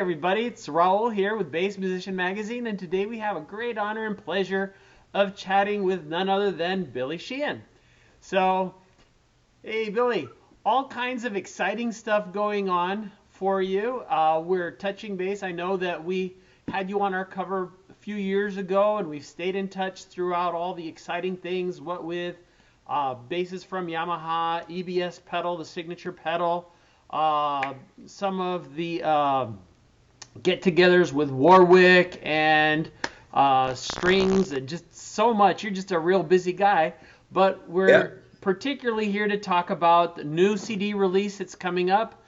everybody, it's Raul here with Bass Musician Magazine, and today we have a great honor and pleasure of chatting with none other than Billy Sheehan. So, hey Billy, all kinds of exciting stuff going on for you. We're touching base. I know that we had you on our cover a few years ago, and we've stayed in touch throughout all the exciting things, what with basses from Yamaha, EBS pedal, the signature pedal, some of the get-togethers with Warwick and strings, and just so much. You're just a real busy guy, but we're particularly here to talk about the new CD release that's coming up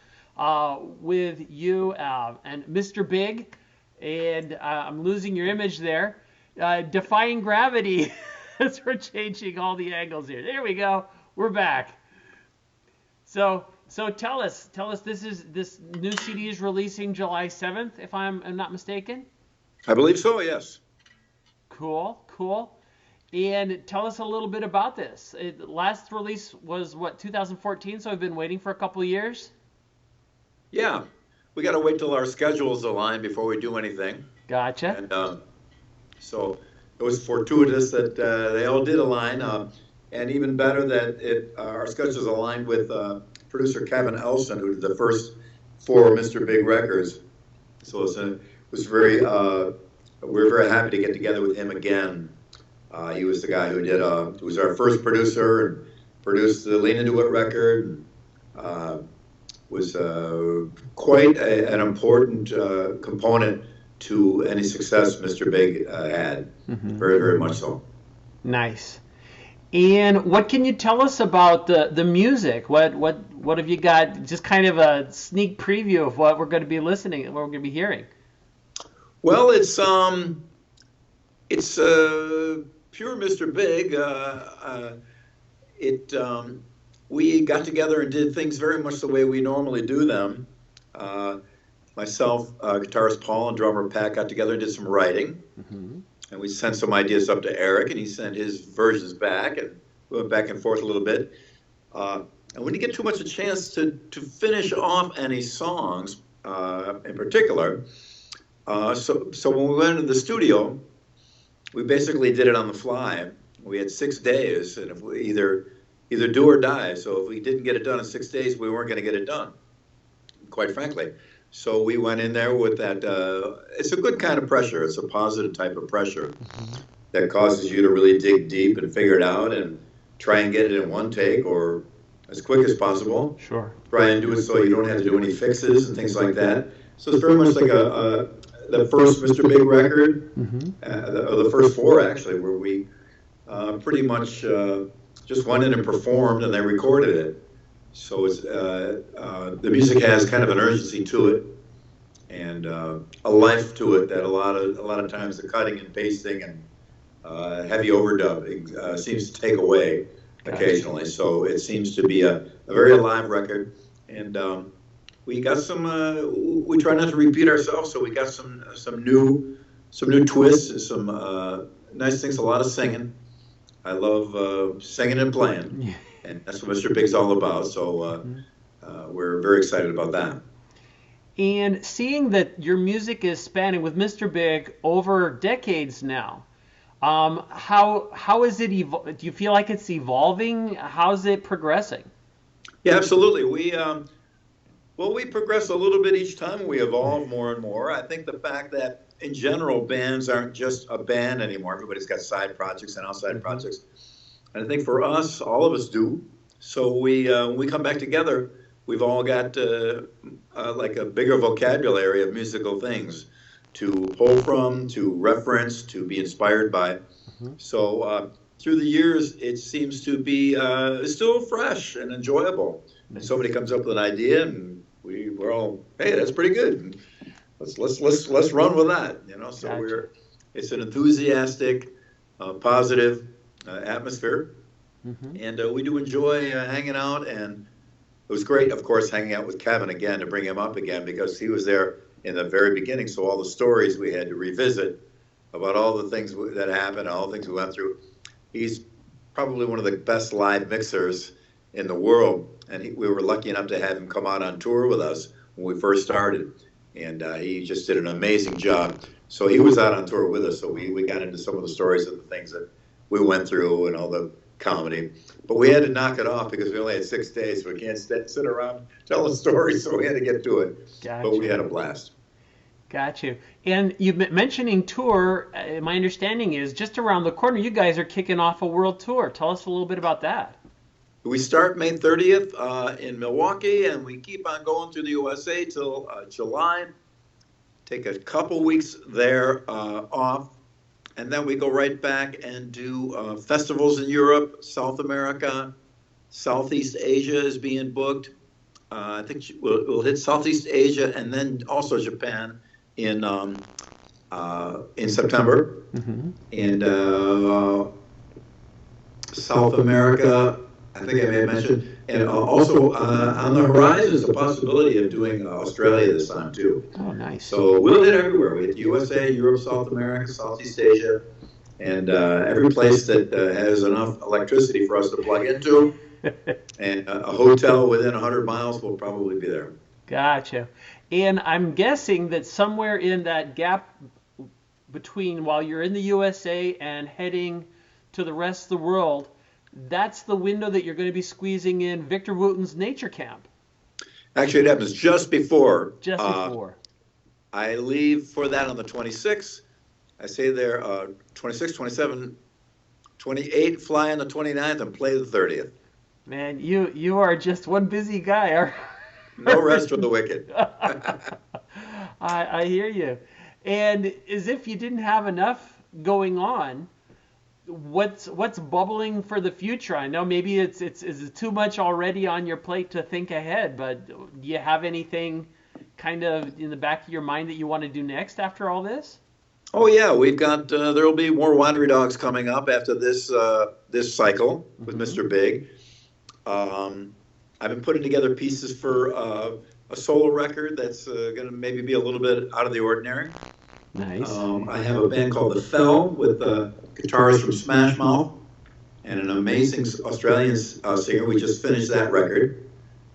with you and Mr. Big, and I'm losing your image there. Defying Gravity. As we're changing all the angles here. There we go. We're back. So tell us. This new CD is releasing July 7th, if I'm not mistaken. I believe so. Yes. Cool. And tell us a little bit about this. Last release was what, 2014? So I've been waiting for a couple of years. Yeah, we got to wait till our schedules align before we do anything. Gotcha. And so it was fortuitous that they all did align, and even better that our schedules aligned with producer Kevin Elson, who did the first 4 Mr. Big records. So it was very, we're very happy to get together with him again. He was the guy who did, who was our first producer and produced the Lean Into It record. Was quite an important component to any success Mr. Big had. Very, very much so. Nice. And what can you tell us about the music? What have you got? Just kind of a sneak preview of what we're going to be listening, what we're going to be hearing. Well, it's pure Mr. Big. We got together and did things very much the way we normally do them. Myself, guitarist Paul, and drummer Pat got together and did some writing. And we sent some ideas up to Eric, and he sent his versions back, and we went back and forth a little bit. And we didn't get too much a chance to finish off any songs in particular. So when we went into the studio, we basically did it on the fly. We had 6 days, and if we either do or die. So if we didn't get it done in 6 days, we weren't going to get it done, quite frankly. So we went in there with that, it's a good kind of pressure. It's a positive type of pressure that causes you to really dig deep and figure it out and try and get it in one take or as quick as possible. Sure. Try and do it so you don't have to do any fixes and things like that. So it's very much like the first Mr. Big record, or the first 4 actually, where we pretty much just went in and performed and they recorded it. So it's the music has kind of an urgency to it and a life to it that a lot of times the cutting and pasting and heavy overdubbing seems to take away occasionally. So it seems to be a very alive record, and we got some. We try not to repeat ourselves, so we got some new twists, some nice things. A lot of singing. I love singing and playing. Yeah. And that's what Mr. Big's all about, so we're very excited about that. And seeing that your music is spanning with Mr. Big over decades now, how is it? Do you feel like it's evolving? How's it progressing? Yeah, absolutely. We progress a little bit each time. We evolve more and more. I think the fact that in general bands aren't just a band anymore. Everybody's got side projects and outside projects. And I think for us, all of us do. So we come back together, we've all got like a bigger vocabulary of musical things to pull from, to reference, to be inspired by. So through the years, it seems to be still fresh and enjoyable. And somebody comes up with an idea, and we're all, hey, that's pretty good. Let's run with that. So gotcha. It's an enthusiastic, positive atmosphere, and we do enjoy hanging out. And it was great, of course, hanging out with Kevin again, to bring him up again, because he was there in the very beginning. So all the stories we had to revisit about all the things that happened, all the things we went through. He's probably one of the best live mixers in the world, and we were lucky enough to have him come out on tour with us when we first started. and he just did an amazing job. So he was out on tour with us, so we got into some of the stories of the things that we went through and all the comedy. But we had to knock it off because we only had 6 days, so we can't sit around telling stories, so we had to get to it. Gotcha. But we had a blast. Got you. And you mentioning tour, my understanding is just around the corner, you guys are kicking off a world tour. Tell us a little bit about that. We start May 30th in Milwaukee, and we keep on going through the USA till July. Take a couple weeks there off, and then we go right back and do festivals in Europe, South America, Southeast Asia is being booked. I think we'll hit Southeast Asia and then also Japan in September, and South America. I think I may have mentioned, and also on the horizon is the possibility of doing Australia this time too. Oh, nice. So we'll hit everywhere. We hit USA, Europe, South America, Southeast Asia, and every place that has enough electricity for us to plug into, and a hotel within 100 miles will probably be there. Gotcha. And I'm guessing that somewhere in that gap between while you're in the USA and heading to the rest of the world, that's the window that you're going to be squeezing in Victor Wooten's nature camp. Actually, it happens just before. Just before. I leave for that on the 26th. I stay there 26, 27, 28, fly on the 29th, and play the 30th. Man, you are just one busy guy. No rest for the wicked. I hear you. And as if you didn't have enough going on, what's bubbling for the future? I know maybe is it too much already on your plate to think ahead, but do you have anything kind of in the back of your mind that you want to do next after all this? Oh yeah, we've got there'll be more Wandering Dogs coming up after this cycle with Mr. Big. I've been putting together pieces for a solo record that's going to maybe be a little bit out of the ordinary. Nice. I have a band called The Fell with guitarists from Smash Mouth and an amazing Australian singer. We just finished that record.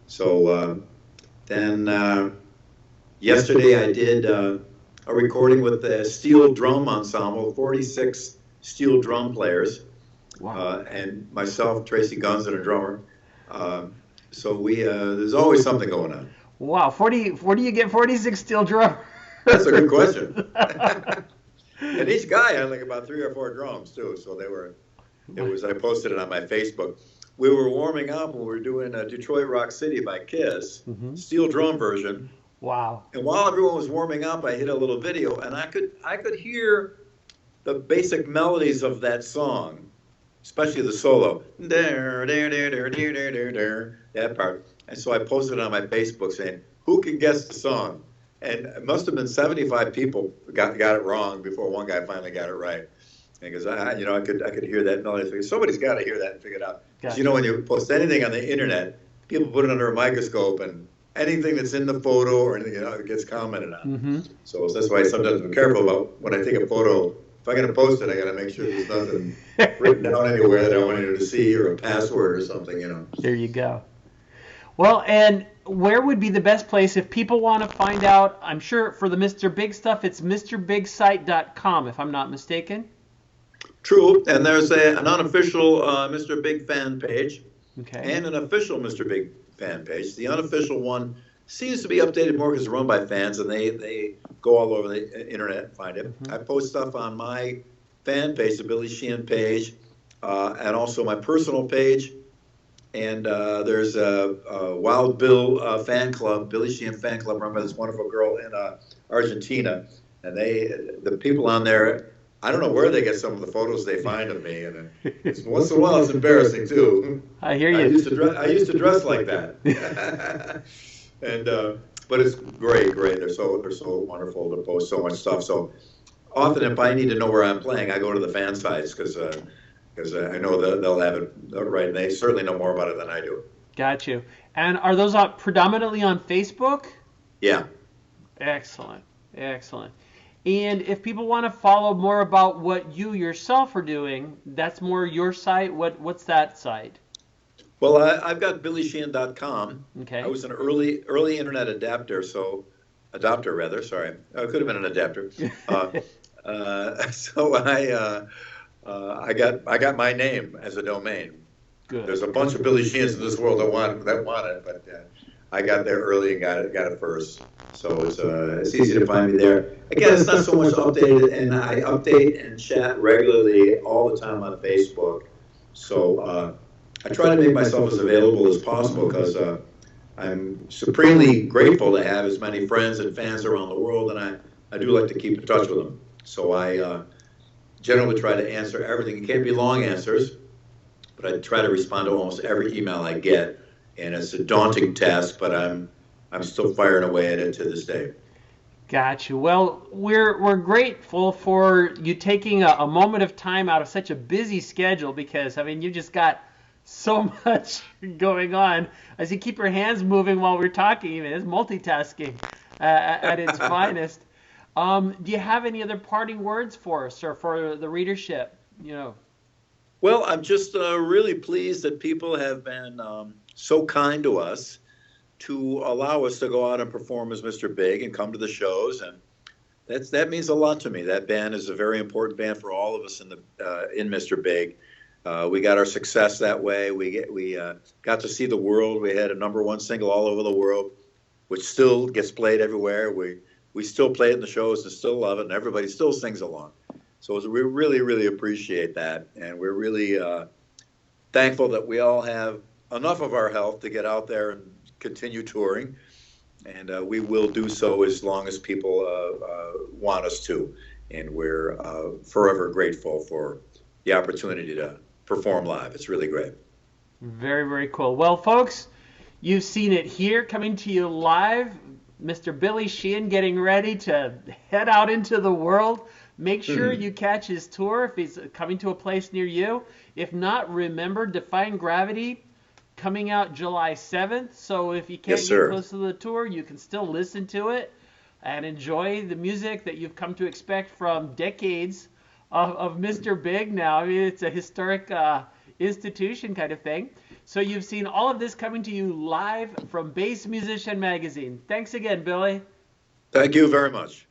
So then yesterday I did a recording with the Steel Drum Ensemble, 46 steel drum players. Wow. And myself, Tracy Guns, and a drummer. So there's always something going on. Wow, where do you get 46 steel drummers? That's a good question. And each guy had like about 3 or 4 drums too. So I posted it on my Facebook. We were warming up when we were doing Detroit Rock City by Kiss, steel drum version. Wow. And while everyone was warming up, I hit a little video, and I could hear the basic melodies of that song, especially the solo. That part. And so I posted it on my Facebook saying, who can guess the song? And it must have been 75 people got it wrong before one guy finally got it right. Because I could hear that melody. Somebody's got to hear that and figure it out. Because when you post anything on the internet, people put it under a microscope, and anything that's in the photo or anything, it gets commented on. So that's why sometimes I'm careful about when I take a photo. If I'm going to post it, I got to make sure there's nothing written down anywhere that I want you to see, or a password or something. There you go. Well, and where would be the best place if people want to find out? I'm sure for the Mr. Big stuff, it's MrBigSite.com, if I'm not mistaken. True, and there's an unofficial Mr. Big fan page, and an official Mr. Big fan page. The unofficial one seems to be updated more because it's run by fans, and they go all over the internet and find it. I post stuff on my fan page, the Billy Sheehan page, and also my personal page. And there's a Wild Bill fan club, Billy Sheehan fan club, run by this wonderful girl in Argentina. And the people on there, I don't know where they get some of the photos they find of me, and once in a while it's embarrassing too. I hear you. I used to dress like that, and but it's great. They're so wonderful to post so much stuff. So often, if I need to know where I'm playing, I go to the fan sites because I know they'll have it right, and they certainly know more about it than I do. Got you. And are those predominantly on Facebook? Yeah. Excellent. And if people want to follow more about what you yourself are doing, that's more your site. What's that site? Well, I've got BillySheehan.com. Okay. I was an early internet adapter, so adopter rather. Sorry, it could have been an adapter. So I got my name as a domain. Good. There's a bunch of Billy Sheehans in this world that want it, but I got there early and got it first. So it's easy to find me there. Again, it's not so much updated, and I update and chat regularly all the time on Facebook. So I try to make myself as available as possible because I'm supremely grateful to have as many friends and fans around the world, and I do like to keep in touch with them. So I generally try to answer everything. It can't be long answers, but I try to respond to almost every email I get, and it's a daunting task, but I'm still firing away at it to this day. Gotcha. Well, we're grateful for you taking a moment of time out of such a busy schedule because, I mean, you just got so much going on. As you keep your hands moving while we're talking, even it's multitasking at its finest. Do you have any other parting words for us or for the readership? Well, I'm just really pleased that people have been so kind to us to allow us to go out and perform as Mr. Big and come to the shows, and that means a lot to me. That band is a very important band for all of us in Mr. Big. We got our success that way. We got to see the world. We had a #1 single all over the world, which still gets played everywhere. We still play it in the shows and still love it, and everybody still sings along. So we really, really appreciate that, and we're really thankful that we all have enough of our health to get out there and continue touring, and we will do so as long as people want us to, and we're forever grateful for the opportunity to perform live. It's really great. Very, very cool. Well, folks, you've seen it here coming to you live. Mr. Billy Sheehan getting ready to head out into the world. Make sure you catch his tour if he's coming to a place near you. If not, remember Defying Gravity coming out July 7th. So if you can't get close to the tour, you can still listen to it and enjoy the music that you've come to expect from decades of Mr. Big now. I mean, it's a historic institution kind of thing. So you've seen all of this coming to you live from Bass Musician Magazine. Thanks again, Billy. Thank you very much.